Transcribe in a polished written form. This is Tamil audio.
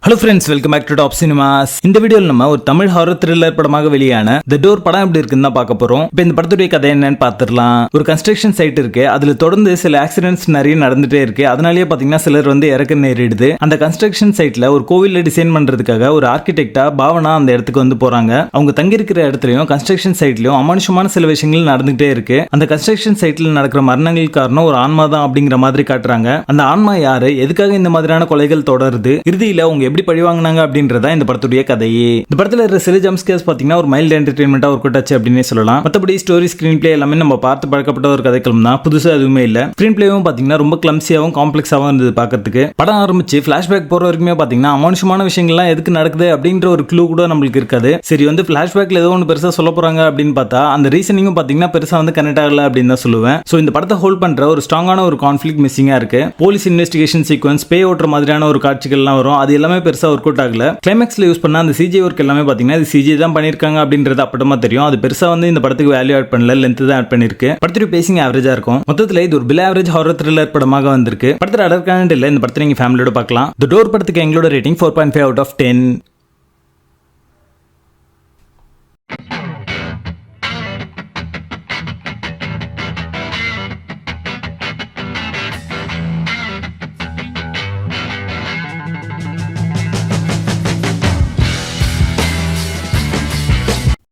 Hello friends, welcome back to Top Cinemas. இந்த வீடியோவில் நம்ம ஒரு தமிழ் ஹாரர் த்ரில்லர் படமாக வெளியான தி டோர் படம் எப்படி இருக்குன்னு தான் பார்க்க போறோம். இப்போ இந்த படத்துடைய கதை என்னன்னு பார்த்துடலாம். ஒரு கன்ஸ்ட்ரக்ஷன் சைட் இருக்கு. அதுல தொடர்ந்து சில ஆக்சிடென்ட்ஸ் நிறைய நடந்துட்டே இருக்கு. அதனாலேயே பாத்தீங்கன்னா சிலர் இறக்க நேரிடுது. அந்த கன்ஸ்ட்ரக்ஷன் சைட்ல ஒரு கோவில டிசைன் பண்றதுக்காக ஒரு ஆர்கிடெக்டா பாவனா அந்த இடத்துக்கு போறாங்க. அவங்க தங்கி இருக்கிற இடத்துலயும் கன்ஸ்ட்ரக்ஷன் சைட்லயும் அமானுஷமான சில விஷயங்கள் நடந்துகிட்டே இருக்கு. அந்த கன்ஸ்ட்ரக்ஷன் சைட்ல நடக்கிற மரணங்களுக்கு காரணம் ஒரு ஆன்மா தான் அப்படிங்கிற மாதிரி காட்டுறாங்க. அந்த ஆன்மா யாரு, எதுக்காக இந்த மாதிரியான கொலைகள் தொடருது, இறுதியில அவங்க எப்படி பழிவாங்கினாங்க அப்படின்றதா இந்த படத்துடைய கதையே. இந்த படத்துல இருக்கிற சில ஜம்ப் ஸ்கேர்ஸ் பாத்தீங்கன்னா ஒரு மைல்டு என்டர்டெயின்மெண்டா ஒரு கூட்டாச்சு அப்படின்னே சொல்லலாம். மற்றபடி ஸ்டோரி, ஸ்கிரீன் பிளே எல்லாமே நம்ம பார்த்து பழக்கப்பட்ட ஒரு கதைக்களம் தான். புதுசா எதுவுமே இல்ல. ஸ்கிரீன் பிளேவும் பாத்தீங்கன்னா ரொம்ப கிளம்சியாவும் காம்ப்ளெக்ஸாவும் இருந்தது பார்க்கிறதுக்கு. படம் ஆரம்பிச்சு பிளாஷ்பேக் போற வரைக்குமே பாத்தீங்கன்னா அமானுஷமான விஷயங்கள்லாம் எதுக்கு நடக்குது அப்படின்ற ஒரு க்ளூ கூட நம்மளுக்கு இருக்காது. சரி, பிளாஷ்பேக்ல ஏதோ ஒன்று பெருசா சொல்ல போறாங்க அப்படின்னு பார்த்தா அந்த ரீசனிங்கும் பாத்தீங்கன்னா பெருசா கனெக்ட் ஆகல அப்படின்னு தான் சொல்லுவேன். சோ இந்த படத்தை ஹோல்ட் பண்ற ஒரு ஸ்ட்ராங்கான ஒரு கான்ஃபிளிக்ட் மிஸ்ஸிங்கா இருக்கு. போலீஸ் இன்வெஸ்டிகேஷன் சீக்வன்ஸ், பே ஓட்டுற மாதிரியான ஒரு காட்சிகள்லாம் வரும். அது எல்லாமே பெருசா ஒர்க் அவுட் ஆகல. கிளைமேக்ஸ்ல யூஸ் பண்ண அந்த சிஜி ஒர்க் எல்லாமே பாத்தீங்கன்னா இது சிஜி தான் பண்ணிருக்காங்க அப்படின்றது அப்பட்டமா தெரியும். அது பெருசா இந்த படத்துக்கு வேல்யூ ஆட் பண்ணல, லென்த் தான் ஆட் பண்ணிருக்கு. படத்துடைய பேசிங் ஆவரேஜா இருக்கும். மொத்தத்துல இது ஒரு பில் ஆவரேஜ் ஹாரர் த்ரில்லர் படமாக வந்திருக்கு. படத்துல அடர் கண்டென்ட் இல்ல. இந்த படத்தை நீங்க ஃபேமிலியோட பார்க்கலாம். தி டோர் படத்துக்கு எங்களோட ரேட்டிங் 4.5 out of 10.